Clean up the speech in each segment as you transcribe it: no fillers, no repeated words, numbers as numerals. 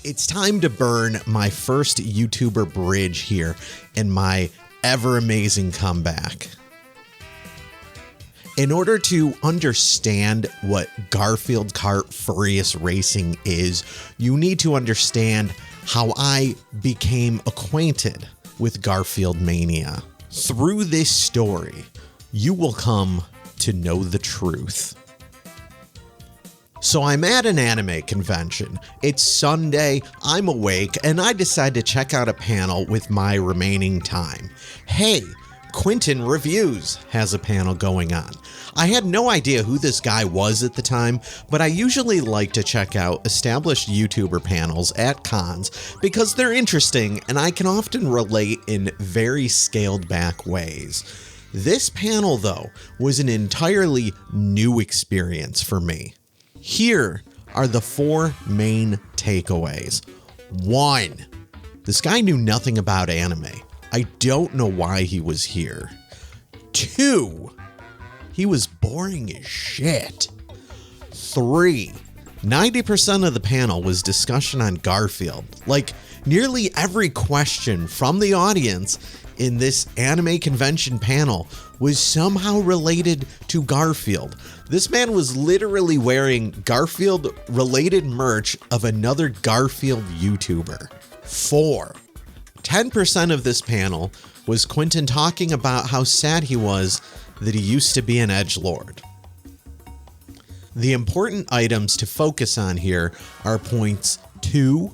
It's time to burn my first YouTuber bridge here in my ever amazing comeback. In order to understand what Garfield Kart Furrious Racing is, you need to understand how I became acquainted with Garfield Mania. Through this story, you will come to know the truth. So I'm at an anime convention. It's Sunday, I'm awake, and I decide to check out a panel with my remaining time. Hey, Quentin Reviews has a panel going on. I had no idea who this guy was at the time, but I usually like to check out established YouTuber panels at cons because they're interesting and I can often relate in very scaled back ways. This panel, though, was an entirely new experience for me. Here are the four main takeaways. 1. This guy knew nothing about anime. I don't know why he was here. 2. He was boring as shit. 3. 90% of the panel was discussion on Garfield. Like, nearly every question from the audience in this anime convention panel was somehow related to Garfield. This man was literally wearing Garfield-related merch of another Garfield YouTuber. 4. 10% of this panel was Quentin talking about how sad he was that he used to be an edgelord. The important items to focus on here are points 2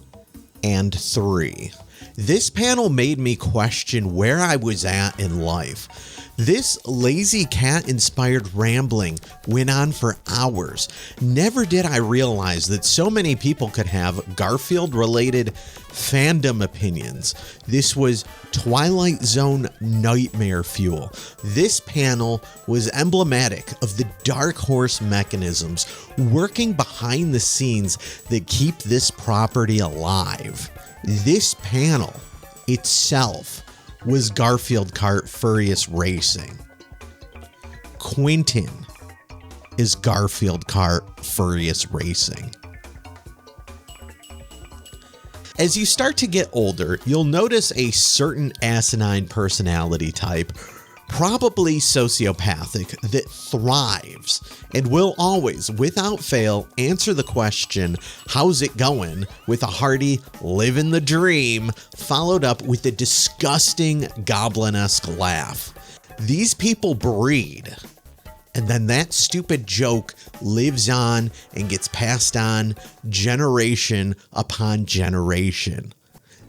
and 3. This panel made me question where I was at in life. This lazy cat-inspired rambling went on for hours. Never did I realize that so many people could have Garfield-related fandom opinions. This was Twilight Zone nightmare fuel. This panel was emblematic of the dark horse mechanisms working behind the scenes that keep this property alive. This panel itself was Garfield Kart Furrious Racing. Quentin is Garfield Kart Furrious Racing. As you start to get older, you'll notice a certain asinine personality type, probably sociopathic, that thrives and will always, without fail, answer the question, "How's it going?" with a hearty "living the dream," followed up with a disgusting goblin-esque laugh. These people breed, and then that stupid joke lives on and gets passed on generation upon generation.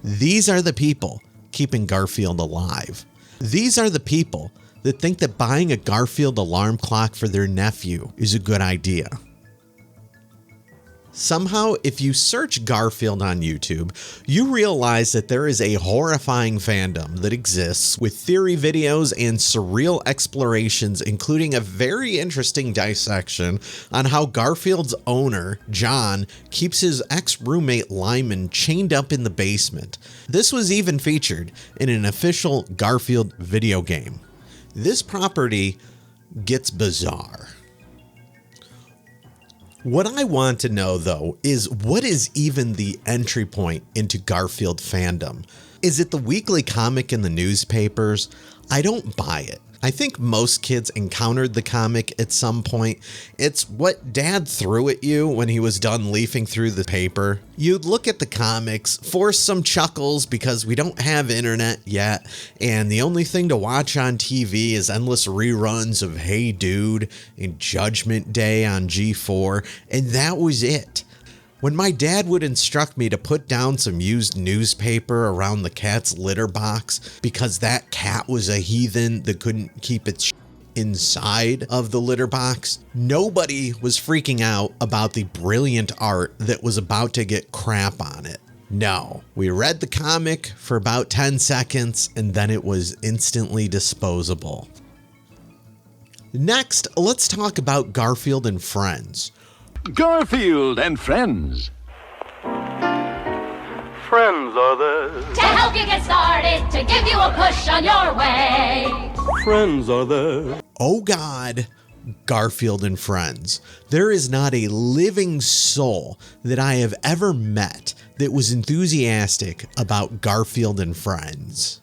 These are the people keeping Garfield alive. These are the people that think that buying a Garfield alarm clock for their nephew is a good idea. Somehow, if you search Garfield on YouTube, you realize that there is a horrifying fandom that exists with theory videos and surreal explorations, including a very interesting dissection on how Garfield's owner, John, keeps his ex-roommate Lyman chained up in the basement. This was even featured in an official Garfield video game. This property gets bizarre. What I want to know, though, is what is even the entry point into Garfield fandom? Is it the weekly comic in the newspapers? I don't buy it. I think most kids encountered the comic at some point. It's what Dad threw at you when he was done leafing through the paper. You'd look at the comics, force some chuckles because we don't have internet yet, and the only thing to watch on TV is endless reruns of Hey Dude and Judgment Day on G4, and that was it. When my dad would instruct me to put down some used newspaper around the cat's litter box because that cat was a heathen that couldn't keep its inside of the litter box, nobody was freaking out about the brilliant art that was about to get crap on it. No, we read the comic for about 10 seconds and then it was instantly disposable. Next, let's talk about Garfield and Friends. Garfield and Friends. Friends are there to help you get started, to give you a push on your way. Friends are there. Oh God, Garfield and Friends. There is not a living soul that I have ever met that was enthusiastic about Garfield and Friends.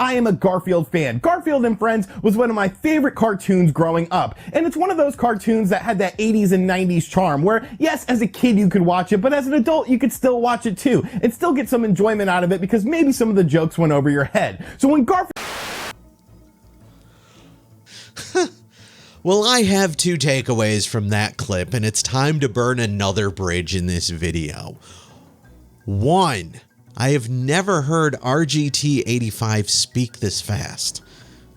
I am a Garfield fan. Garfield and Friends was one of my favorite cartoons growing up. And it's one of those cartoons that had that 80s and 90s charm where, yes, as a kid you could watch it, but as an adult you could still watch it too and still get some enjoyment out of it because maybe some of the jokes went over your head. So when Garfield... Well, I have two takeaways from that clip, and it's time to burn another bridge in this video. One, I have never heard RGT85 speak this fast.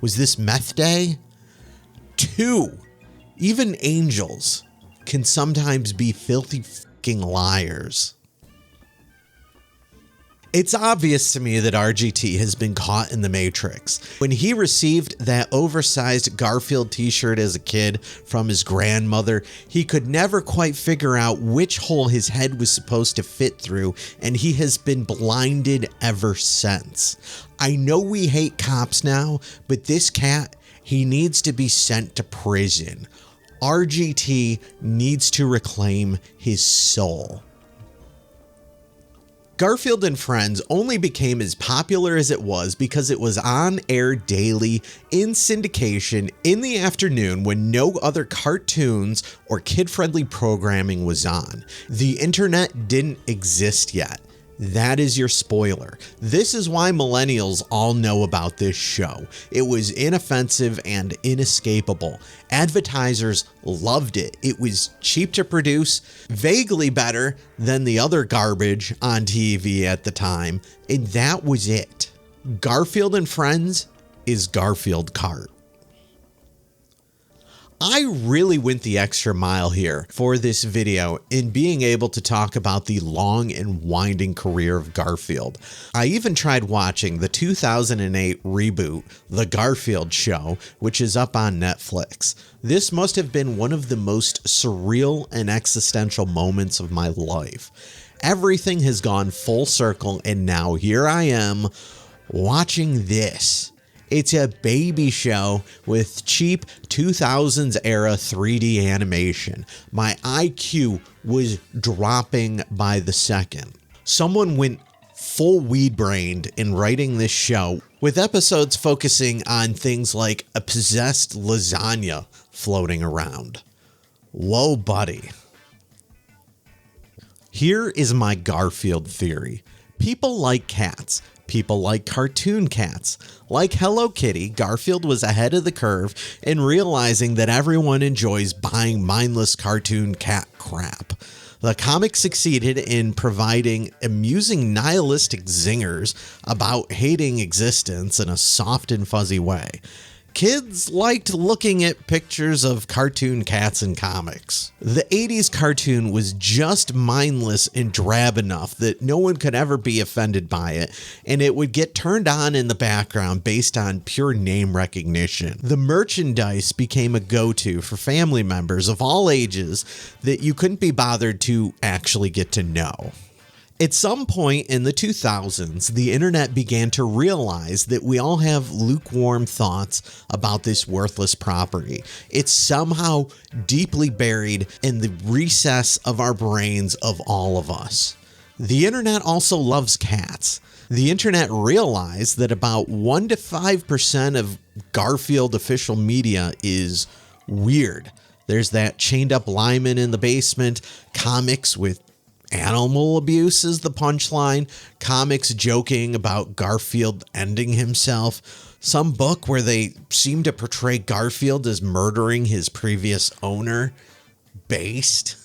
Was this meth day? Two, even angels can sometimes be filthy fucking liars. It's obvious to me that RGT has been caught in the Matrix. When he received that oversized Garfield t-shirt as a kid from his grandmother, he could never quite figure out which hole his head was supposed to fit through, and he has been blinded ever since. I know we hate cops now, but this cat, he needs to be sent to prison. RGT needs to reclaim his soul. Garfield and Friends only became as popular as it was because it was on air daily in syndication in the afternoon when no other cartoons or kid-friendly programming was on. The internet didn't exist yet. That is your spoiler. This is why millennials all know about this show. It was inoffensive and inescapable. Advertisers loved it. It was cheap to produce, vaguely better than the other garbage on TV at the time, and that was it. Garfield and Friends is Garfield Kart. I really went the extra mile here for this video in being able to talk about the long and winding career of Garfield. I even tried watching the 2008 reboot, The Garfield Show, which is up on Netflix. This must have been one of the most surreal and existential moments of my life. Everything has gone full circle, and now here I am watching this. It's a baby show with cheap 2000s era 3D animation. My IQ was dropping by the second. Someone went full weed-brained in writing this show, with episodes focusing on things like a possessed lasagna floating around. Whoa, buddy. Here is my Garfield theory. People like cats. People like cartoon cats. Like Hello Kitty, Garfield was ahead of the curve in realizing that everyone enjoys buying mindless cartoon cat crap. The comic succeeded in providing amusing nihilistic zingers about hating existence in a soft and fuzzy way. Kids liked looking at pictures of cartoon cats in comics. The 80s cartoon was just mindless and drab enough that no one could ever be offended by it, and it would get turned on in the background based on pure name recognition. The merchandise became a go-to for family members of all ages that you couldn't be bothered to actually get to know. At some point in the 2000s, the internet began to realize that we all have lukewarm thoughts about this worthless property. It's somehow deeply buried in the recess of our brains of all of us. The internet also loves cats. The internet realized that about 1 to 5% of Garfield official media is weird. There's that chained up lineman in the basement, comics with animal abuse is the punchline, comics joking about Garfield ending himself, some book where they seem to portray Garfield as murdering his previous owner, based.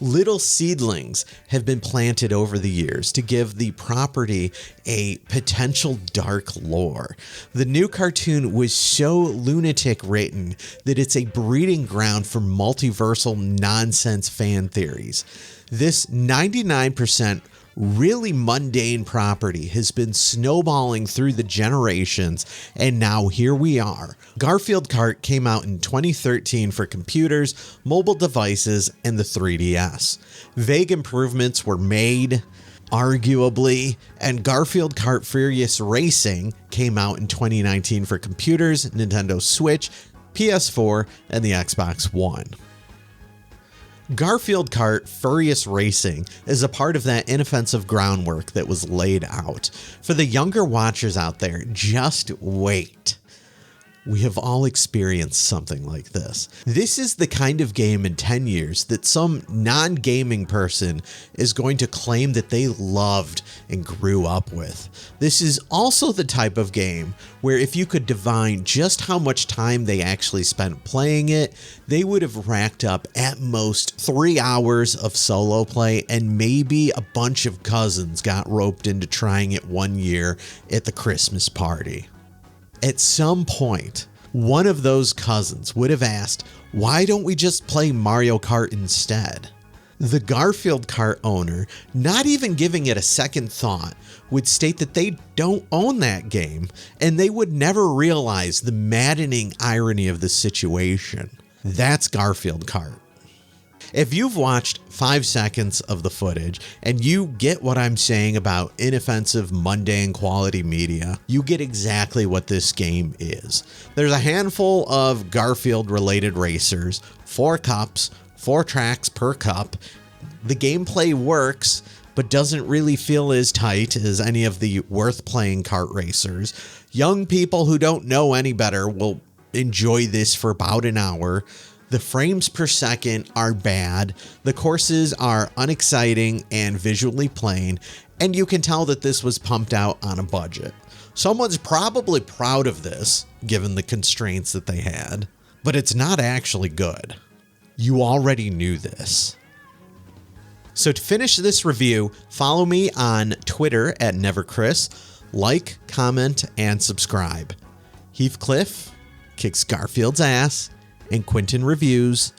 Little seedlings have been planted over the years to give the property a potential dark lore. The new cartoon was so lunatic written that it's a breeding ground for multiversal nonsense fan theories. This 99% really mundane property has been snowballing through the generations, and now here we are. Garfield Kart came out in 2013 for computers, mobile devices, and the 3DS. Vague improvements were made, arguably, and Garfield Kart Furious Racing came out in 2019 for computers, Nintendo Switch, PS4, and the Xbox One. Garfield Kart Furious Racing is a part of that inoffensive groundwork that was laid out. For the younger watchers out there, just wait. We have all experienced something like this. This is the kind of game in 10 years that some non-gaming person is going to claim that they loved and grew up with. This is also the type of game where if you could divine just how much time they actually spent playing it, they would have racked up at most 3 hours of solo play, and maybe a bunch of cousins got roped into trying it one year at the Christmas party. At some point, one of those cousins would have asked, why don't we just play Mario Kart instead? The Garfield Kart owner, not even giving it a second thought, would state that they don't own that game, and they would never realize the maddening irony of the situation. That's Garfield Kart. If you've watched 5 seconds of the footage and you get what I'm saying about inoffensive, mundane quality media, you get exactly what this game is. There's a handful of Garfield related racers, 4 cups, 4 tracks per cup. The gameplay works, but doesn't really feel as tight as any of the worth playing kart racers. Young people who don't know any better will enjoy this for about an hour. The frames per second are bad, the courses are unexciting and visually plain, and you can tell that this was pumped out on a budget. Someone's probably proud of this, given the constraints that they had, but it's not actually good. You already knew this. So to finish this review, follow me on Twitter at NeverChris, like, comment, and subscribe. Heathcliff kicks Garfield's ass, and Quentin reviews.